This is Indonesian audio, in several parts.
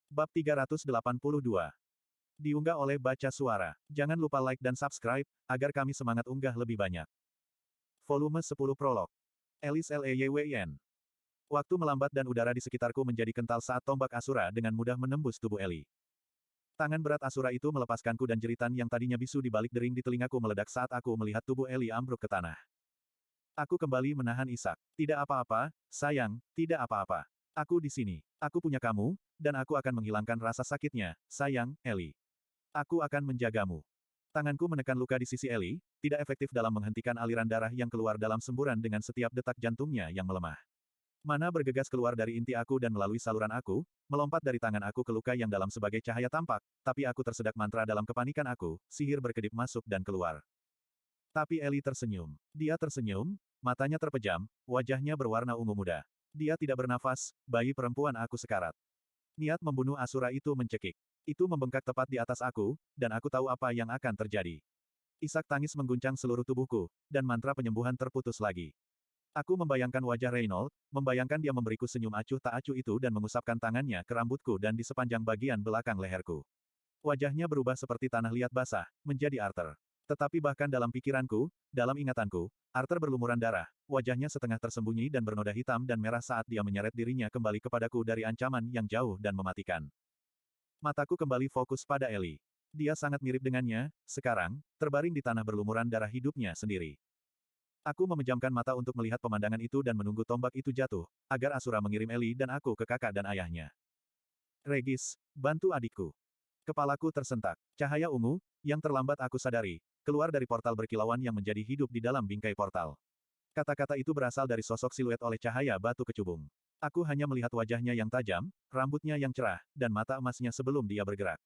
Bab 382. Diunggah oleh Baca Suara. Jangan lupa like dan subscribe, agar kami semangat unggah lebih banyak. Volume 10 Prolog. Elis Leyyn. Waktu melambat dan udara di sekitarku menjadi kental saat tombak Asura dengan mudah menembus tubuh Eli. Tangan berat Asura itu melepaskanku dan jeritan yang tadinya bisu di balik dering di telingaku meledak saat aku melihat tubuh Eli ambruk ke tanah. Aku kembali menahan isak. Tidak apa-apa, sayang, tidak apa-apa. Aku di sini. Aku punya kamu, dan aku akan menghilangkan rasa sakitnya, sayang, Eli. Aku akan menjagamu. Tanganku menekan luka di sisi Eli, tidak efektif dalam menghentikan aliran darah yang keluar dalam semburan dengan setiap detak jantungnya yang melemah. Mana bergegas keluar dari inti aku dan melalui saluran aku, melompat dari tangan aku ke luka yang dalam sebagai cahaya tampak, tapi aku tersedak mantra dalam kepanikan aku, sihir berkedip masuk dan keluar. Tapi Eli tersenyum. Dia tersenyum, matanya terpejam, wajahnya berwarna ungu muda. Dia tidak bernafas, bayi perempuan aku sekarat. Niat membunuh Asura itu mencekik. Itu membengkak tepat di atas aku, dan aku tahu apa yang akan terjadi. Isak tangis mengguncang seluruh tubuhku, dan mantra penyembuhan terputus lagi. Aku membayangkan wajah Reynold, membayangkan dia memberiku senyum acuh tak acuh itu dan mengusapkan tangannya ke rambutku dan di sepanjang bagian belakang leherku. Wajahnya berubah seperti tanah liat basah, menjadi Arthur. Tetapi bahkan dalam pikiranku, dalam ingatanku, Arthur berlumuran darah, wajahnya setengah tersembunyi dan bernoda hitam dan merah saat dia menyeret dirinya kembali kepadaku dari ancaman yang jauh dan mematikan. Mataku kembali fokus pada Eli. Dia sangat mirip dengannya, sekarang, terbaring di tanah berlumuran darah hidupnya sendiri. Aku memejamkan mata untuk melihat pemandangan itu dan menunggu tombak itu jatuh, agar Asura mengirim Eli dan aku ke kakak dan ayahnya. Regis, bantu adikku. Kepalaku tersentak. Cahaya ungu, yang terlambat aku sadari, keluar dari portal berkilauan yang menjadi hidup di dalam bingkai portal. Kata-kata itu berasal dari sosok siluet oleh cahaya batu kecubung. Aku hanya melihat wajahnya yang tajam, rambutnya yang cerah, dan mata emasnya sebelum dia bergerak.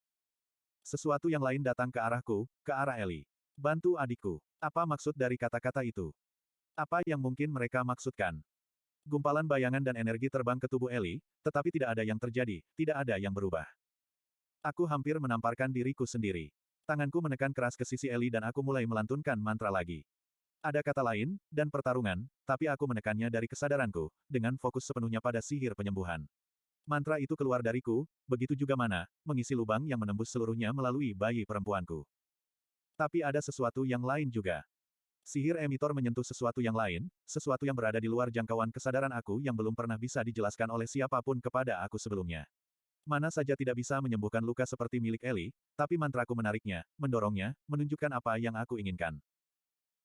Sesuatu yang lain datang ke arahku, ke arah Eli. Bantu adikku. Apa maksud dari kata-kata itu? Apa yang mungkin mereka maksudkan? Gumpalan bayangan dan energi terbang ke tubuh Eli, tetapi tidak ada yang terjadi, tidak ada yang berubah. Aku hampir menamparkan diriku sendiri. Tanganku menekan keras ke sisi Eli dan aku mulai melantunkan mantra lagi. Ada kata lain, dan pertarungan, tapi aku menekannya dari kesadaranku, dengan fokus sepenuhnya pada sihir penyembuhan. Mantra itu keluar dariku, begitu juga mana, mengisi lubang yang menembus seluruhnya melalui bayi perempuanku. Tapi ada sesuatu yang lain juga. Sihir emitor menyentuh sesuatu yang lain, sesuatu yang berada di luar jangkauan kesadaran aku yang belum pernah bisa dijelaskan oleh siapapun kepada aku sebelumnya. Mana saja tidak bisa menyembuhkan luka seperti milik Eli, tapi mantraku menariknya, mendorongnya, menunjukkan apa yang aku inginkan.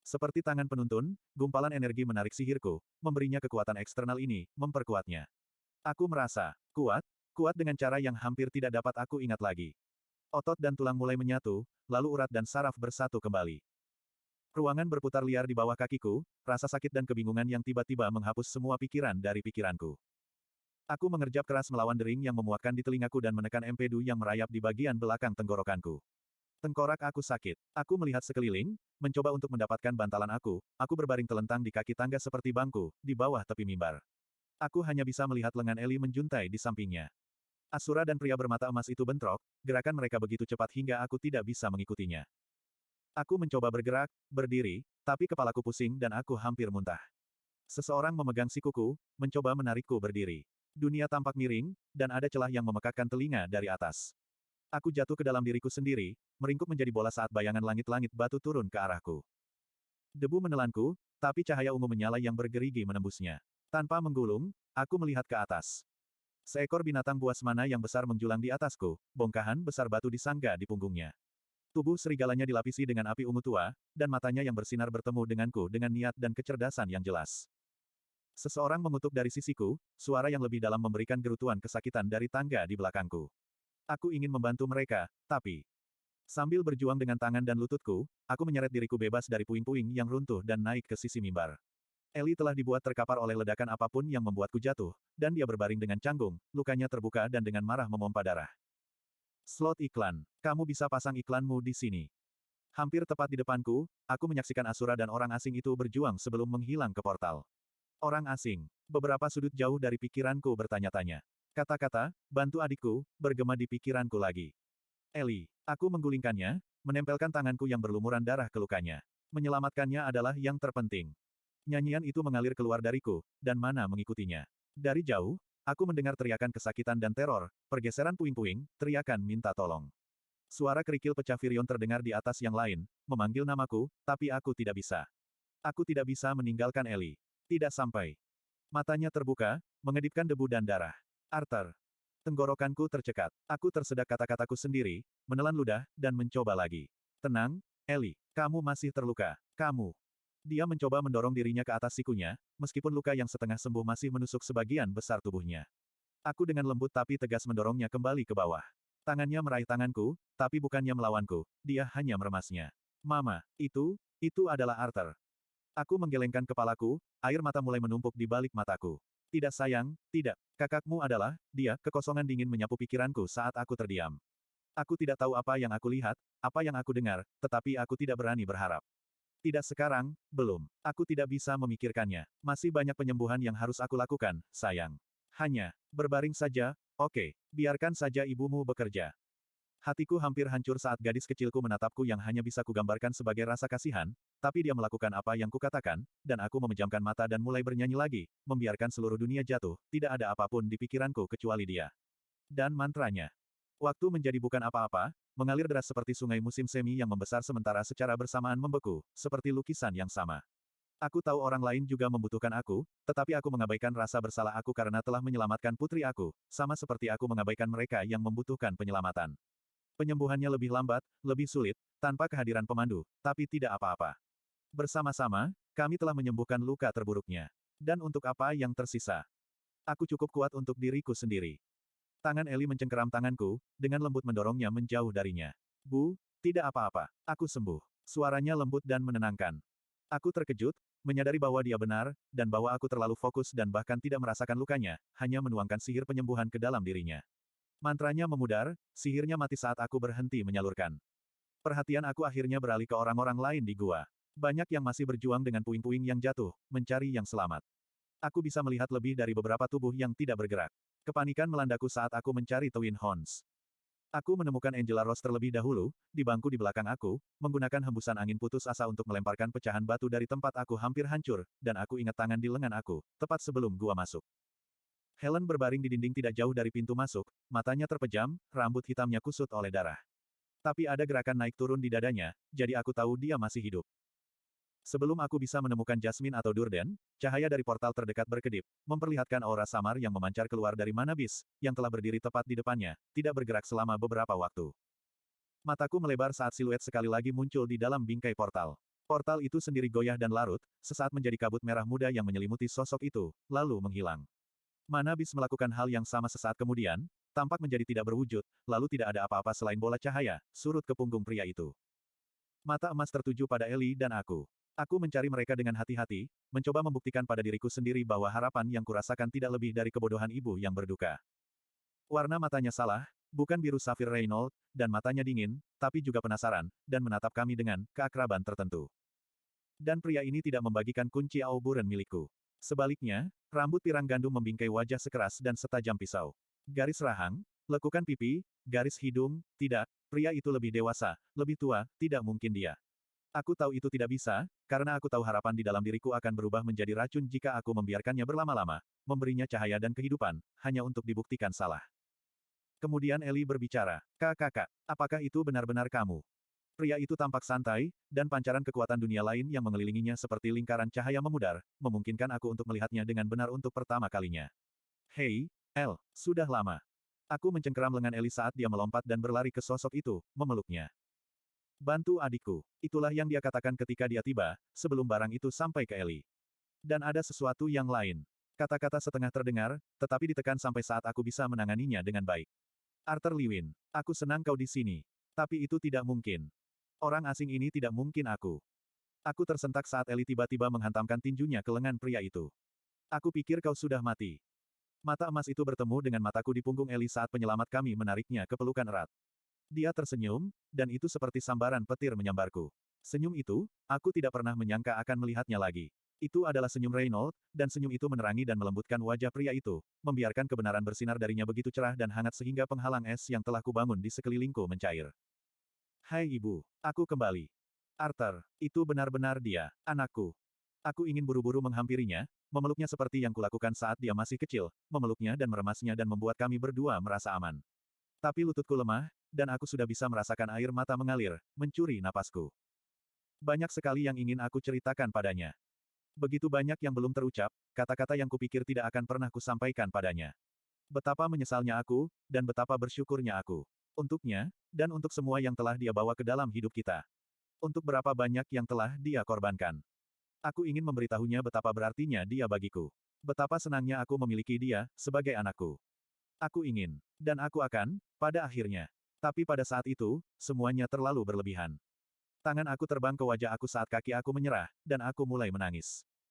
Seperti tangan penuntun, gumpalan energi menarik sihirku, memberinya kekuatan eksternal ini, memperkuatnya. Aku merasa kuat, kuat dengan cara yang hampir tidak dapat aku ingat lagi. Otot dan tulang mulai menyatu, lalu urat dan saraf bersatu kembali. Ruangan berputar liar di bawah kakiku, rasa sakit dan kebingungan yang tiba-tiba menghapus semua pikiran dari pikiranku. Aku mengerjap keras melawan dering yang memuakkan di telingaku dan menekan empedu yang merayap di bagian belakang tenggorokanku. Tengkorak aku sakit. Aku melihat sekeliling, mencoba untuk mendapatkan bantalan aku berbaring telentang di kaki tangga seperti bangku, di bawah tepi mimbar. Aku hanya bisa melihat lengan Eli menjuntai di sampingnya. Asura dan pria bermata emas itu bentrok, gerakan mereka begitu cepat hingga aku tidak bisa mengikutinya. Aku mencoba bergerak, berdiri, tapi kepalaku pusing dan aku hampir muntah. Seseorang memegang sikuku, mencoba menarikku berdiri. Dunia tampak miring, dan ada celah yang memekakkan telinga dari atas. Aku jatuh ke dalam diriku sendiri, meringkuk menjadi bola saat bayangan langit-langit batu turun ke arahku. Debu menelanku, tapi cahaya ungu menyala yang bergerigi menembusnya. Tanpa menggulung, aku melihat ke atas. Seekor binatang buas mana yang besar menjulang di atasku, bongkahan besar batu disangga di punggungnya. Tubuh serigalanya dilapisi dengan api ungu tua, dan matanya yang bersinar bertemu denganku dengan niat dan kecerdasan yang jelas. Seseorang mengutuk dari sisiku, suara yang lebih dalam memberikan gerutuan kesakitan dari tangga di belakangku. Aku ingin membantu mereka, tapi... Sambil berjuang dengan tangan dan lututku, aku menyeret diriku bebas dari puing-puing yang runtuh dan naik ke sisi mimbar. Eli telah dibuat terkapar oleh ledakan apapun yang membuatku jatuh, dan dia berbaring dengan canggung, lukanya terbuka dan dengan marah memompa darah. Slot iklan. Kamu bisa pasang iklanmu di sini. Hampir tepat di depanku, aku menyaksikan Asura dan orang asing itu berjuang sebelum menghilang ke portal. Orang asing. Beberapa sudut jauh dari pikiranku bertanya-tanya. Kata-kata, bantu adikku, bergema di pikiranku lagi. Eli. Aku menggulingkannya, menempelkan tanganku yang berlumuran darah ke lukanya. Menyelamatkannya adalah yang terpenting. Nyanyian itu mengalir keluar dariku, dan mana mengikutinya. Dari jauh, Aku mendengar teriakan kesakitan dan teror, pergeseran puing-puing, teriakan minta tolong. Suara kerikil pecah Virion terdengar di atas yang lain, memanggil namaku, tapi aku tidak bisa. Aku tidak bisa meninggalkan Ellie. Tidak sampai. Matanya terbuka, mengedipkan debu dan darah. Arthur. Tenggorokanku tercekat. Aku tersedak kata-kataku sendiri, menelan ludah, dan mencoba lagi. Tenang, Ellie. Kamu masih terluka. Kamu. Dia mencoba mendorong dirinya ke atas sikunya, meskipun luka yang setengah sembuh masih menusuk sebagian besar tubuhnya. Aku dengan lembut tapi tegas mendorongnya kembali ke bawah. Tangannya meraih tanganku, tapi bukannya melawanku, dia hanya meremasnya. Mama, itu adalah Arthur. Aku menggelengkan kepalaku, air mata mulai menumpuk di balik mataku. Tidak sayang, tidak. Kakakmu adalah, dia, kekosongan dingin menyapu pikiranku saat aku terdiam. Aku tidak tahu apa yang aku lihat, apa yang aku dengar, tetapi aku tidak berani berharap. Tidak sekarang, belum. Aku tidak bisa memikirkannya. Masih banyak penyembuhan yang harus aku lakukan, sayang. Hanya, berbaring saja, oke, biarkan saja ibumu bekerja. Hatiku hampir hancur saat gadis kecilku menatapku yang hanya bisa kugambarkan sebagai rasa kasihan, tapi dia melakukan apa yang kukatakan, dan aku memejamkan mata dan mulai bernyanyi lagi, membiarkan seluruh dunia jatuh, tidak ada apapun di pikiranku kecuali dia. Dan mantranya. Waktu menjadi bukan apa-apa, mengalir deras seperti sungai musim semi yang membesar sementara secara bersamaan membeku, seperti lukisan yang sama. Aku tahu orang lain juga membutuhkan aku, tetapi aku mengabaikan rasa bersalah aku karena telah menyelamatkan putri aku, sama seperti aku mengabaikan mereka yang membutuhkan penyelamatan. Penyembuhannya lebih lambat, lebih sulit, tanpa kehadiran pemandu, tapi tidak apa-apa. Bersama-sama, kami telah menyembuhkan luka terburuknya. Dan untuk apa yang tersisa? Aku cukup kuat untuk diriku sendiri. Tangan Ellie mencengkeram tanganku, dengan lembut mendorongnya menjauh darinya. Bu, tidak apa-apa, aku sembuh. Suaranya lembut dan menenangkan. Aku terkejut, menyadari bahwa dia benar, dan bahwa aku terlalu fokus dan bahkan tidak merasakan lukanya, hanya menuangkan sihir penyembuhan ke dalam dirinya. Mantranya memudar, sihirnya mati saat aku berhenti menyalurkan. Perhatian aku akhirnya beralih ke orang-orang lain di gua. Banyak yang masih berjuang dengan puing-puing yang jatuh, mencari yang selamat. Aku bisa melihat lebih dari beberapa tubuh yang tidak bergerak. Kepanikan melandaku saat aku mencari Twin Horns. Aku menemukan Angela Rose terlebih dahulu, di bangku di belakang aku, menggunakan hembusan angin putus asa untuk melemparkan pecahan batu dari tempat aku hampir hancur, dan aku ingat tangan di lengan aku, tepat sebelum gua masuk. Helen berbaring di dinding tidak jauh dari pintu masuk, matanya terpejam, rambut hitamnya kusut oleh darah. Tapi ada gerakan naik turun di dadanya, jadi aku tahu dia masih hidup. Sebelum aku bisa menemukan Jasmine atau Durden, cahaya dari portal terdekat berkedip, memperlihatkan aura samar yang memancar keluar dari Manabis, yang telah berdiri tepat di depannya, tidak bergerak selama beberapa waktu. Mataku melebar saat siluet sekali lagi muncul di dalam bingkai portal. Portal itu sendiri goyah dan larut, sesaat menjadi kabut merah muda yang menyelimuti sosok itu, lalu menghilang. Manabis melakukan hal yang sama sesaat kemudian, tampak menjadi tidak berwujud, lalu tidak ada apa-apa selain bola cahaya, surut ke punggung pria itu. Mata emas tertuju pada Ellie dan aku. Aku mencari mereka dengan hati-hati, mencoba membuktikan pada diriku sendiri bahwa harapan yang kurasakan tidak lebih dari kebodohan ibu yang berduka. Warna matanya salah, bukan biru safir Reynold, dan matanya dingin, tapi juga penasaran, dan menatap kami dengan keakraban tertentu. Dan pria ini tidak membagikan kunci auburen milikku. Sebaliknya, rambut pirang gandum membingkai wajah sekeras dan setajam pisau. Garis rahang, lekukan pipi, garis hidung, tidak, pria itu lebih dewasa, lebih tua, tidak mungkin dia. Aku tahu itu tidak bisa, karena aku tahu harapan di dalam diriku akan berubah menjadi racun jika aku membiarkannya berlama-lama, memberinya cahaya dan kehidupan, hanya untuk dibuktikan salah. Kemudian Ellie berbicara, Kakak, apakah itu benar-benar kamu? Pria itu tampak santai, dan pancaran kekuatan dunia lain yang mengelilinginya seperti lingkaran cahaya memudar, memungkinkan aku untuk melihatnya dengan benar untuk pertama kalinya. Hei, El, sudah lama. Aku mencengkeram lengan Ellie saat dia melompat dan berlari ke sosok itu, memeluknya. Bantu adikku. Itulah yang dia katakan ketika dia tiba, sebelum barang itu sampai ke Ellie. Dan ada sesuatu yang lain. Kata-kata setengah terdengar, tetapi ditekan sampai saat aku bisa menanganinya dengan baik. Arthur Lewin, aku senang kau di sini. Tapi itu tidak mungkin. Orang asing ini tidak mungkin aku. Aku tersentak saat Ellie tiba-tiba menghantamkan tinjunya ke lengan pria itu. Aku pikir kau sudah mati. Mata emas itu bertemu dengan mataku di punggung Ellie saat penyelamat kami menariknya ke pelukan erat. Dia tersenyum, dan itu seperti sambaran petir menyambarku. Senyum itu, aku tidak pernah menyangka akan melihatnya lagi. Itu adalah senyum Reynold, dan senyum itu menerangi dan melembutkan wajah pria itu, membiarkan kebenaran bersinar darinya begitu cerah dan hangat sehingga penghalang es yang telah kubangun di sekelilingku mencair. Hai ibu, aku kembali. Arthur, itu benar-benar dia, anakku. Aku ingin buru-buru menghampirinya, Memeluknya seperti yang kulakukan saat dia masih kecil, memeluknya dan meremasnya dan membuat kami berdua merasa aman. Tapi lututku lemah, dan aku sudah bisa merasakan air mata mengalir, mencuri napasku. Banyak sekali yang ingin aku ceritakan padanya. Begitu banyak yang belum terucap, kata-kata yang kupikir tidak akan pernah kusampaikan padanya. Betapa menyesalnya aku, dan betapa bersyukurnya aku. Untuknya, dan untuk semua yang telah dia bawa ke dalam hidup kita. Untuk berapa banyak yang telah dia korbankan. Aku ingin memberitahunya betapa berartinya dia bagiku. Betapa senangnya aku memiliki dia, sebagai anakku. Aku ingin. Dan aku akan, pada akhirnya. Tapi pada saat itu, semuanya terlalu berlebihan. Tangan aku terbang ke wajah aku saat kaki aku menyerah, dan aku mulai menangis.